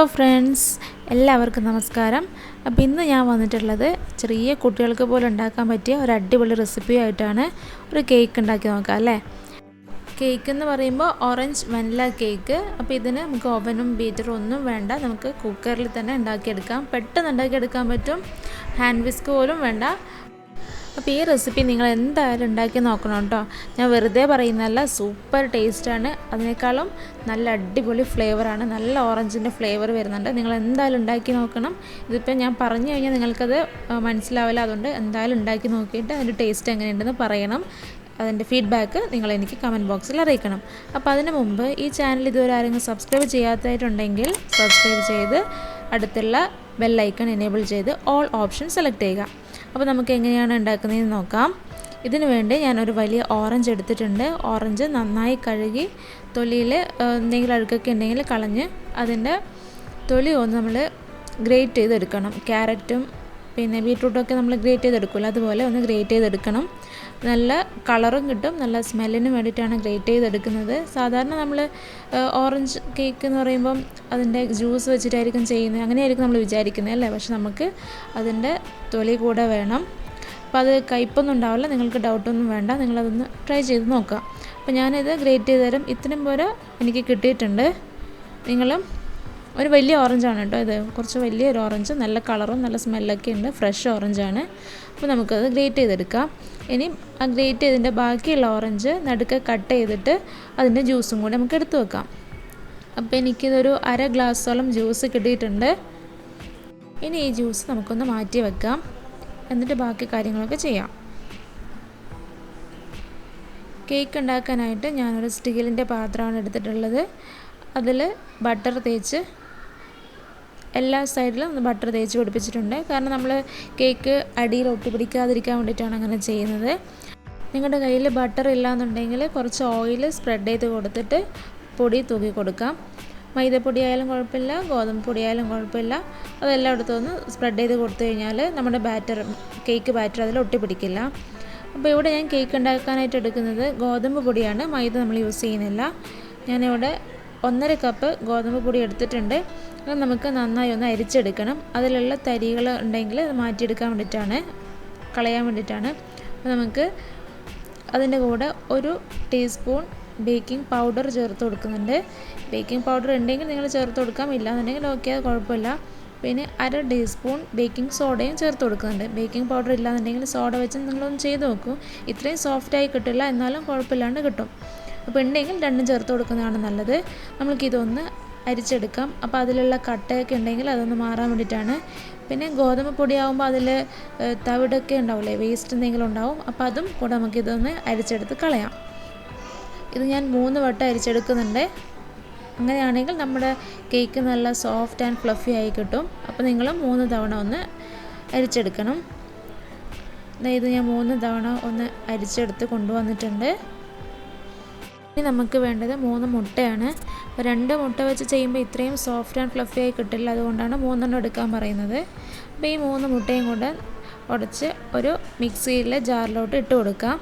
Hello friends, എല്ലാവർക്കും നമസ്കാരം. അപ്പോൾ ഇന്ന് ഞാൻ വന്നിട്ടുള്ളത് ചെറിയ കുട്ടികൾക്ക് പോലും ഉണ്ടാക്കാൻ പറ്റിയ ഒരു അടിപൊളി റെസിപ്പിയായിട്ടാണ്. ഒരു കേക്ക് ഉണ്ടാക്കി നോക്കാം അല്ലേ. കേക്ക് എന്ന് പറയുമ്പോൾ ഓറഞ്ച് വനില കേക്ക്. അപ്പോൾ ഇതിന് നമുക്ക് ഓവനും ബീറ്ററും ഒന്നും വേണ്ട, നമുക്ക് കുക്കറിൽ തന്നെ ഉണ്ടാക്കിയെടുക്കാം. പെട്ടെന്ന് ഉണ്ടാക്കിയെടുക്കാൻ പറ്റും, ഹാൻഡ് വിസ്ക് പോലും വേണ്ട. അപ്പോൾ ഈ റെസിപ്പി നിങ്ങൾ എന്തായാലും ഉണ്ടാക്കി നോക്കണം കേട്ടോ. ഞാൻ വെറുതെ പറയുന്നതല്ല, സൂപ്പർ ടേസ്റ്റാണ്. അതിനേക്കാളും നല്ല അടിപൊളി ഫ്ലേവറാണ്, നല്ല ഓറഞ്ചിൻ്റെ ഫ്ലേവർ വരുന്നുണ്ട്. നിങ്ങൾ എന്തായാലും ഉണ്ടാക്കി നോക്കണം. ഇതിപ്പോൾ ഞാൻ പറഞ്ഞു കഴിഞ്ഞാൽ നിങ്ങൾക്കത് മനസ്സിലാവില്ല, അതുകൊണ്ട് എന്തായാലും ഉണ്ടാക്കി നോക്കിയിട്ട് അതിൻ്റെ ടേസ്റ്റ് എങ്ങനെയുണ്ടെന്ന് പറയണം. അതിൻ്റെ ഫീഡ്ബാക്ക് നിങ്ങളെനിക്ക് കമൻറ്റ് ബോക്സിൽ അറിയിക്കണം. അപ്പോൾ അതിന് മുമ്പ് ഈ ചാനൽ ഇതുവരെ ആരെങ്കിലും സബ്സ്ക്രൈബ് ചെയ്യാത്തതായിട്ടുണ്ടെങ്കിൽ സബ്സ്ക്രൈബ് ചെയ്ത് അടുത്തുള്ള ബെല്ലൈക്കൺ എനേബിൾ ചെയ്ത് ഓൾ ഓപ്ഷൻ സെലക്ട് ചെയ്യുക. അപ്പോൾ നമുക്ക് എങ്ങനെയാണ് ഉണ്ടാക്കുന്നതെന്ന് നോക്കാം. ഇതിനു വേണ്ടി ഞാനൊരു വലിയ ഓറഞ്ച് എടുത്തിട്ടുണ്ട്. ഓറഞ്ച് നന്നായി കഴുകി തൊലിയിൽ എന്തെങ്കിലും അഴുക്കൊക്കെ ഉണ്ടെങ്കിൽ കളഞ്ഞ് അതിൻ്റെ തൊലി ഒന്ന് നമ്മൾ ഗ്രേറ്റ് ചെയ്തെടുക്കണം. ക്യാരറ്റും പിന്നെ ബീട്രൂട്ടൊക്കെ നമ്മൾ ഗ്രേറ്റ് ചെയ്തെടുക്കില്ല, അതുപോലെ ഒന്ന് ഗ്രേറ്റ് ചെയ്തെടുക്കണം. നല്ല കളറും കിട്ടും, നല്ല സ്മെല്ലിന് വേണ്ടിയിട്ടാണ് ഗ്രേറ്റ് ചെയ്തെടുക്കുന്നത്. സാധാരണ നമ്മൾ ഓറഞ്ച് കേക്ക് എന്ന് പറയുമ്പം അതിൻ്റെ ജ്യൂസ് വെച്ചിട്ടായിരിക്കും ചെയ്യുന്നത്, അങ്ങനെയായിരിക്കും നമ്മൾ വിചാരിക്കുന്നത് അല്ലേ. പക്ഷെ നമുക്ക് അതിൻ്റെ തൊലി കൂടെ വേണം. അപ്പോൾ അത് കയ്പൊന്നും ഉണ്ടാവില്ല, നിങ്ങൾക്ക് ഡൗട്ടൊന്നും വേണ്ട, നിങ്ങളതൊന്ന് ട്രൈ ചെയ്ത് നോക്കുക. അപ്പോൾ ഞാനിത് ഗ്രേറ്റ് ചെയ്ത് തരും. ഇത്രയും പോലെ എനിക്ക് കിട്ടിയിട്ടുണ്ട്. നിങ്ങളും ഒരു വലിയ ഓറഞ്ചാണ് കേട്ടോ ഇത്, കുറച്ച് വലിയൊരു ഓറഞ്ച്, നല്ല കളറും നല്ല സ്മെല്ലൊക്കെ ഉണ്ട്, ഫ്രഷ് ഓറഞ്ചാണ്. അപ്പോൾ നമുക്കത് ഗ്രേറ്റ് ചെയ്തെടുക്കാം. ഇനി ആ ഗ്രേറ്റ് ചെയ്തതിൻ്റെ ബാക്കിയുള്ള ഓറഞ്ച് നടുക്ക് കട്ട് ചെയ്തിട്ട് അതിൻ്റെ ജ്യൂസും കൂടി നമുക്ക് എടുത്തു വെക്കാം. അപ്പോൾ എനിക്കിതൊരു 1/2 ഗ്ലാസ്സോളം ജ്യൂസ് കിട്ടിയിട്ടുണ്ട്. ഇനി ഈ ജ്യൂസ് നമുക്കൊന്ന് മാറ്റി വെക്കാം, എന്നിട്ട് ബാക്കി കാര്യങ്ങളൊക്കെ ചെയ്യാം. കേക്ക് ഉണ്ടാക്കാനായിട്ട് ഞാനൊരു സ്റ്റീലിൻ്റെ പാത്രമാണ് എടുത്തിട്ടുള്ളത്. അതിൽ ബട്ടർ തേച്ച് എല്ലാ സൈഡിലും ഒന്ന് ബട്ടർ തേച്ച് പിടിപ്പിച്ചിട്ടുണ്ട്. കാരണം നമ്മൾ കേക്ക് അടിയിൽ ഒട്ടിപ്പിടിക്കാതിരിക്കാൻ വേണ്ടിയിട്ടാണ് അങ്ങനെ ചെയ്യുന്നത്. നിങ്ങളുടെ കയ്യിൽ ബട്ടർ ഇല്ലയെന്നുണ്ടെങ്കിൽ കുറച്ച് ഓയിൽ സ്പ്രെഡ് ചെയ്ത് കൊടുത്തിട്ട് പൊടി തൂക്കി കൊടുക്കാം. മൈദപ്പൊടി ആയാലും കുഴപ്പമില്ല, ഗോതമ്പ് പൊടി ആയാലും കുഴപ്പമില്ല. അതെല്ലായിടത്തും ഒന്ന് സ്പ്രെഡ് ചെയ്ത് കൊടുത്തു കഴിഞ്ഞാൽ നമ്മുടെ കേക്ക് ബാറ്റർ അതിൽ ഒട്ടിപ്പിടിക്കില്ല. അപ്പോൾ ഇവിടെ ഞാൻ കേക്ക് ഉണ്ടാക്കാനായിട്ട് എടുക്കുന്നത് ഗോതമ്പ് പൊടിയാണ്, മൈദ നമ്മൾ യൂസ് ചെയ്യുന്നില്ല. ഞാനിവിടെ 1.5 കപ്പ് ഗോതമ്പ് പൊടി എടുത്തിട്ടുണ്ട്. അത് നമുക്ക് നന്നായി ഒന്ന് അരിച്ചെടുക്കണം. അതിലുള്ള തരികൾ ഉണ്ടെങ്കിൽ അത് മാറ്റിയെടുക്കാൻ വേണ്ടിയിട്ടാണ്, കളയാൻ വേണ്ടിയിട്ടാണ്. അപ്പോൾ നമുക്ക് അതിൻ്റെ കൂടെ 1 ടീസ്പൂൺ ബേക്കിംഗ് പൗഡർ ചേർത്ത് കൊടുക്കുന്നുണ്ട്. ബേക്കിംഗ് പൗഡർ ഉണ്ടെങ്കിൽ നിങ്ങൾ ചേർത്ത് കൊടുക്കാം, ഇല്ലാന്നുണ്ടെങ്കിൽ ഓക്കെ, അത് കുഴപ്പമില്ല. പിന്നെ 1/2 ടീസ്പൂൺ ബേക്കിംഗ് സോഡയും ചേർത്ത് കൊടുക്കുന്നുണ്ട്. ബേക്കിംഗ് പൗഡർ ഇല്ലാന്നുണ്ടെങ്കിൽ സോഡ വെച്ച് നിങ്ങളൊന്ന് ചെയ്ത് നോക്കൂ. ഇത്രയും സോഫ്റ്റായി കിട്ടില്ല, എന്നാലും കുഴപ്പമില്ലാണ്ട് കിട്ടും. അപ്പോൾ ഉണ്ടെങ്കിൽ രണ്ടും ചേർത്ത് കൊടുക്കുന്നതാണ് നല്ലത്. നമ്മൾക്കിതൊന്ന് അരിച്ചെടുക്കാം. അപ്പോൾ അതിലുള്ള കട്ടയൊക്കെ ഉണ്ടെങ്കിൽ അതൊന്ന് മാറാൻ വേണ്ടിയിട്ടാണ്. പിന്നെ ഗോതമ്പ് പൊടിയാകുമ്പോൾ അതിൽ തവിടൊക്കെ ഉണ്ടാവില്ലേ, വേസ്റ്റ് എന്തെങ്കിലും ഉണ്ടാവും. അപ്പോൾ അതും കൂടെ നമുക്കിതൊന്ന് അരിച്ചെടുത്ത് കളയാം. ഇത് ഞാൻ 3 വട്ടം അരിച്ചെടുക്കുന്നുണ്ട്. അങ്ങനെയാണെങ്കിൽ നമ്മുടെ കേക്ക് നല്ല സോഫ്റ്റ് ആൻഡ് ഫ്ലഫി ആയി കിട്ടും. അപ്പോൾ നിങ്ങൾ 3 തവണ ഒന്ന് അരിച്ചെടുക്കണം. ഇത് ഞാൻ 3 തവണ ഒന്ന് അരിച്ചെടുത്ത് കൊണ്ടുവന്നിട്ടുണ്ട്. ഇനി നമുക്ക് വേണ്ടത് 3 മുട്ടയാണ്. 2 മുട്ട വെച്ച് ചെയ്യുമ്പോൾ ഇത്രയും സോഫ്റ്റ് ആൻഡ് ഫ്ലഫി ആയി കിട്ടില്ല, അതുകൊണ്ടാണ് 3 എണ്ണം എടുക്കാൻ പറയുന്നത്. അപ്പോൾ ഈ 3 മുട്ടയും കൂടെ ഉടച്ച് ഒരു മിക്സിയിലെ ജാറിലോട്ട് ഇട്ട് കൊടുക്കാം.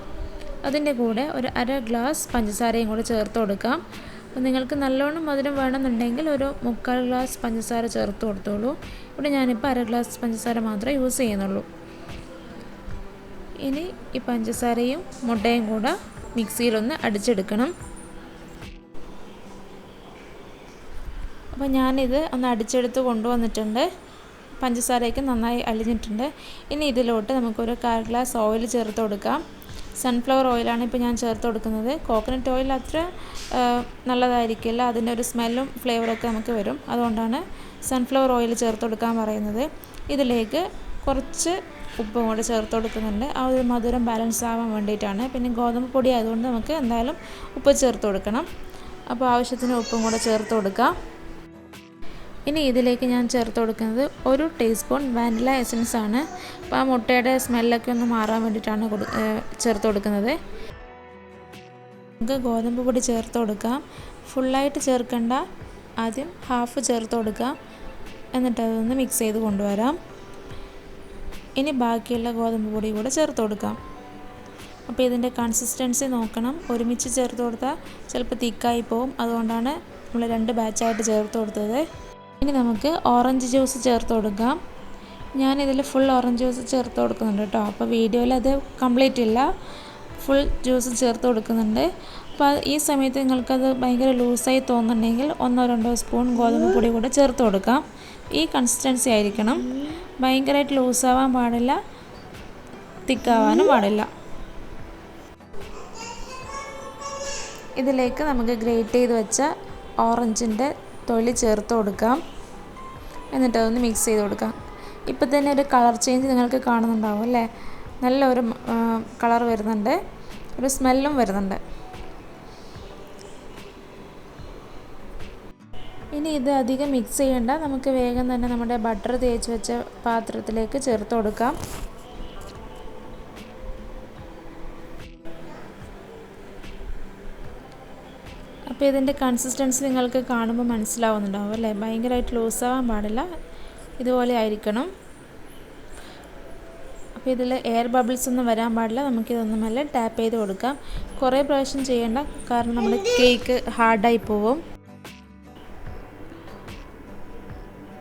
അതിൻ്റെ കൂടെ ഒരു 1/2 ഗ്ലാസ് പഞ്ചസാരയും കൂടെ ചേർത്ത് കൊടുക്കാം. അപ്പോൾ നിങ്ങൾക്ക് നല്ലോണം മധുരം വേണമെന്നുണ്ടെങ്കിൽ ഒരു 3/4 ഗ്ലാസ് പഞ്ചസാര ചേർത്ത് കൊടുത്തോളൂ. ഇവിടെ ഞാനിപ്പോൾ 1/2 ഗ്ലാസ് പഞ്ചസാര മാത്രമേ യൂസ് ചെയ്യുന്നുള്ളൂ. ഇനി ഈ പഞ്ചസാരയും മുട്ടയും കൂടെ മിക്സിയിലൊന്ന് അടിച്ചെടുക്കണം. അപ്പോൾ ഞാനിത് ഒന്ന് അടിച്ചെടുത്ത് കൊണ്ടുവന്നിട്ടുണ്ട്. പഞ്ചസാരയൊക്കെ നന്നായി അലിഞ്ഞിട്ടുണ്ട്. ഇനി ഇതിലോട്ട് നമുക്കൊരു 1/4 ഗ്ലാസ് ഓയിൽ ചേർത്ത് കൊടുക്കാം. സൺഫ്ലവർ ഓയിലാണ് ഇപ്പോൾ ഞാൻ ചേർത്ത് കൊടുക്കുന്നത്. കോക്കനട്ട് ഓയിൽ അത്ര നല്ലതായിരിക്കില്ല, അതിൻ്റെ ഒരു സ്മെല്ലും ഫ്ലേവറൊക്കെ നമുക്ക് വരും. അതുകൊണ്ടാണ് സൺഫ്ലവർ ഓയിൽ ചേർത്ത് കൊടുക്കാൻ പറയുന്നത്. ഇതിലേക്ക് കുറച്ച് ഉപ്പും കൂടെ ചേർത്ത് കൊടുക്കുന്നുണ്ട്. ആ ഒരു മധുരം ബാലൻസ് ആവാൻ വേണ്ടിയിട്ടാണ്. പിന്നെ ഗോതമ്പ് പൊടി ആയതുകൊണ്ട് നമുക്ക് എന്തായാലും ഉപ്പ് ചേർത്ത് കൊടുക്കണം. അപ്പോൾ ആവശ്യത്തിന് ഉപ്പും കൂടെ ചേർത്ത് കൊടുക്കാം. ഇനി ഇതിലേക്ക് ഞാൻ ചേർത്ത് കൊടുക്കുന്നത് 1 ടീസ്പൂൺ വാനില എസൻസ് ആണ്. അപ്പോൾ ആ മുട്ടയുടെ സ്മെല്ലൊക്കെ ഒന്ന് മാറാൻ വേണ്ടിയിട്ടാണ് ചേർത്ത് കൊടുക്കുന്നത്. നമുക്ക് ഗോതമ്പ് പൊടി ചേർത്ത് കൊടുക്കാം. ഫുള്ളായിട്ട് ചേർക്കണ്ട, ആദ്യം ഹാഫ് ചേർത്ത് കൊടുക്കാം, എന്നിട്ട് അതൊന്ന് മിക്സ് ചെയ്ത് കൊണ്ടുവരാം. ഇനി ബാക്കിയുള്ള ഗോതമ്പ് പൊടി കൂടെ ചേർത്ത് കൊടുക്കാം. അപ്പോൾ ഇതിൻ്റെ കൺസിസ്റ്റൻസി നോക്കണം. ഒരുമിച്ച് ചേർത്ത് കൊടുത്താൽ ചിലപ്പോൾ തിക്കായി പോവും, അതുകൊണ്ടാണ് നമ്മൾ 2 ബാച്ചായിട്ട് ചേർത്ത് കൊടുത്തത്. ഇനി നമുക്ക് ഓറഞ്ച് ജ്യൂസ് ചേർത്ത് കൊടുക്കാം. ഞാനിതിൽ ഫുൾ ഓറഞ്ച് ജ്യൂസ് ചേർത്ത് കൊടുക്കുന്നുണ്ട് കേട്ടോ. അപ്പോൾ വീഡിയോയിൽ അത് കംപ്ലീറ്റ് ഇല്ല, ഫുൾ ജ്യൂസ് ചേർത്ത് കൊടുക്കുന്നുണ്ട്. അപ്പോൾ ഈ സമയത്ത് നിങ്ങൾക്കത് ഭയങ്കര ലൂസായി തോന്നുന്നുണ്ടെങ്കിൽ 1-2 സ്പൂൺ ഗോതമ്പ് പൊടി കൂടെ ചേർത്ത് കൊടുക്കാം. ഈ കൺസിസ്റ്റൻസി ആയിരിക്കണം. ഭയങ്കരമായിട്ട് ലൂസാവാൻ പാടില്ല, തിക്കാവാനും പാടില്ല. ഇതിലേക്ക് നമുക്ക് ഗ്രേറ്റ് ചെയ്ത് വെച്ച ഓറഞ്ചിൻ്റെ തൊലി ചേർത്ത് കൊടുക്കാം. എന്നിട്ട് അതൊന്ന് മിക്സ് ചെയ്ത് കൊടുക്കാം. ഇപ്പോൾ തന്നെ ഒരു കളർ ചേഞ്ച് നിങ്ങൾക്ക് കാണുന്നുണ്ടാവും അല്ലേ? നല്ലൊരു കളർ വരുന്നുണ്ട്, ഒരു സ്മെല്ലും വരുന്നുണ്ട്. ഇനി ഇത് അധികം മിക്സ് ചെയ്യേണ്ട, നമുക്ക് വേഗം തന്നെ നമ്മുടെ ബട്ടർ തേച്ച് വെച്ച പാത്രത്തിലേക്ക് ചേർത്ത് കൊടുക്കാം. അപ്പോൾ ഇതിൻ്റെ കൺസിസ്റ്റൻസി നിങ്ങൾക്ക് കാണുമ്പോൾ മനസ്സിലാവുന്നുണ്ടാവും അല്ലേ? ഭയങ്കരമായിട്ട് ലൂസാവാൻ പാടില്ല, ഇതുപോലെ ആയിരിക്കണം. അപ്പോൾ ഇതിൽ എയർ ബബിൾസ് ഒന്നും വരാൻ പാടില്ല. നമുക്കിതൊന്നും നല്ല ടാപ്പ് ചെയ്ത് കൊടുക്കാം. കുറേ പ്രാവശ്യം ചെയ്യേണ്ട, കാരണം നമ്മുടെ കേക്ക് ഹാർഡായി പോവും.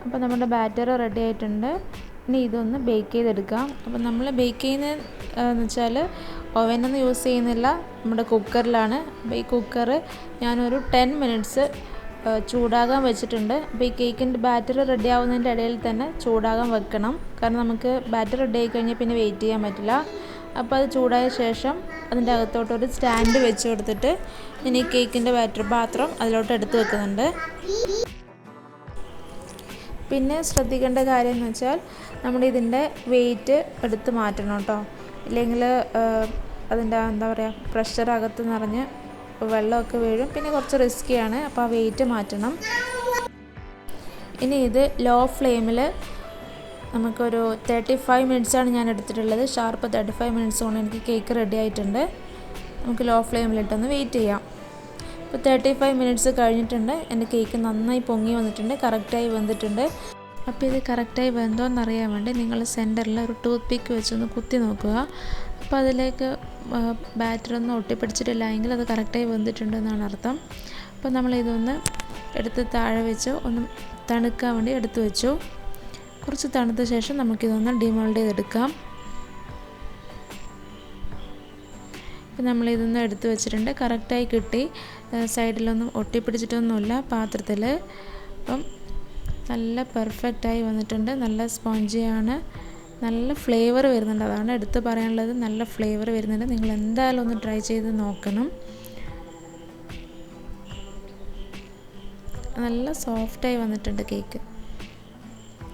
അപ്പോൾ നമ്മുടെ ബാറ്റർ റെഡി ആയിട്ടുണ്ട്. ഇനി ഇതൊന്ന് ബേക്ക് ചെയ്തെടുക്കാം. അപ്പോൾ നമ്മൾ ബേക്ക് ചെയ്യുന്നതെന്ന് വെച്ചാൽ ഓവനൊന്നും യൂസ് ചെയ്യുന്നില്ല, നമ്മുടെ കുക്കറിലാണ്. അപ്പോൾ ഈ കുക്കർ ഞാനൊരു 10 മിനിറ്റ്സ് ചൂടാകാൻ വെച്ചിട്ടുണ്ട്. അപ്പോൾ ഈ കേക്കിൻ്റെ ബാറ്റർ റെഡി ആവുന്നതിൻ്റെ ഇടയിൽ തന്നെ ചൂടാകാൻ വെക്കണം, കാരണം നമുക്ക് ബാറ്റർ റെഡി ആയി കഴിഞ്ഞാൽ പിന്നെ വെയിറ്റ് ചെയ്യാൻ പറ്റില്ല. അപ്പോൾ അത് ചൂടായ ശേഷം അതിൻ്റെ അകത്തോട്ടൊരു സ്റ്റാൻഡ് വെച്ച് കൊടുത്തിട്ട് ഞാൻ ഈ കേക്കിൻ്റെ ബാറ്റർ പാത്രം അതിലോട്ട് എടുത്ത് വെക്കുന്നുണ്ട്. പിന്നെ ശ്രദ്ധിക്കേണ്ട കാര്യം എന്ന് വെച്ചാൽ നമ്മുടെ ഇതിൻ്റെ വെയിറ്റ് എടുത്ത് മാറ്റണം കേട്ടോ. ഇല്ലെങ്കിൽ അതിൻ്റെ എന്താ പറയുക, പ്രഷർ അകത്ത് നിറഞ്ഞ് വെള്ളമൊക്കെ വീഴും, പിന്നെ കുറച്ച് റിസ്ക്കിയാണ്. അപ്പോൾ ആ വെയിറ്റ് മാറ്റണം. ഇനി ഇത് ലോ ഫ്ലെയിമിൽ നമുക്കൊരു 35 മിനിറ്റ്സാണ് ഞാൻ എടുത്തിട്ടുള്ളത്. ഷാർപ്പ് 35 മിനിറ്റ്സ് കൊണ്ട് എനിക്ക് കേക്ക് റെഡി ആയിട്ടുണ്ട്. നമുക്ക് ലോ ഫ്ലെയിമിലിട്ടൊന്ന് വെയിറ്റ് ചെയ്യാം. ഇപ്പോൾ 35 മിനിറ്റ്സ് കഴിഞ്ഞിട്ടുണ്ട്. എൻ്റെ കേക്ക് നന്നായി പൊങ്ങി വന്നിട്ടുണ്ട്, കറക്റ്റായി വെന്തിട്ടുണ്ട്. അപ്പോൾ ഇത് കറക്റ്റായി വെന്തോന്നറിയാൻ വേണ്ടി നിങ്ങൾ സെൻറ്ററിൽ ഒരു ടൂത്ത് പിക്ക് വെച്ചൊന്ന് കുത്തി നോക്കുക. അപ്പോൾ അതിലേക്ക് ബാറ്ററൊന്നും ഒട്ടിപ്പിടിച്ചിട്ടില്ല എങ്കിൽ അത് കറക്റ്റായി വെന്തിട്ടുണ്ടെന്നാണ് അർത്ഥം. അപ്പോൾ നമ്മളിതൊന്ന് എടുത്ത് താഴെ വെച്ച് ഒന്ന് തണുക്കാൻ വേണ്ടി എടുത്ത് വെച്ചു. കുറച്ച് തണുത്ത ശേഷം നമുക്കിതൊന്ന് ഡിമോൾഡ് ചെയ്തെടുക്കാം. അപ്പോൾ നമ്മളിതൊന്ന് എടുത്ത് വെച്ചിട്ടുണ്ട്, കറക്റ്റായി കിട്ടി. സൈഡിലൊന്നും ഒട്ടിപ്പിടിച്ചിട്ടൊന്നുമില്ല പാത്രത്തിൽ. അപ്പം നല്ല പെർഫെക്റ്റായി വന്നിട്ടുണ്ട്. നല്ല സ്പോഞ്ചിയാണ്, നല്ല ഫ്ലേവർ വരുന്നുണ്ട്. അതാണ് എടുത്ത് പറയാനുള്ളത്, നല്ല ഫ്ലേവർ വരുന്നുണ്ട്. നിങ്ങൾ എന്തായാലും ഒന്ന് ട്രൈ ചെയ്ത് നോക്കണം. നല്ല സോഫ്റ്റായി വന്നിട്ടുണ്ട് കേക്ക്.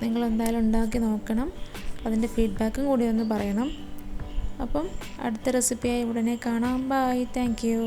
നിങ്ങൾ എന്തായാലും ഉണ്ടാക്കി നോക്കണം. അതിൻ്റെ ഫീഡ്ബാക്കും കൂടി ഒന്ന് പറയണം. അപ്പം അടുത്ത റെസിപ്പിയായി ഉടനെ കാണാം. Bye, thank U.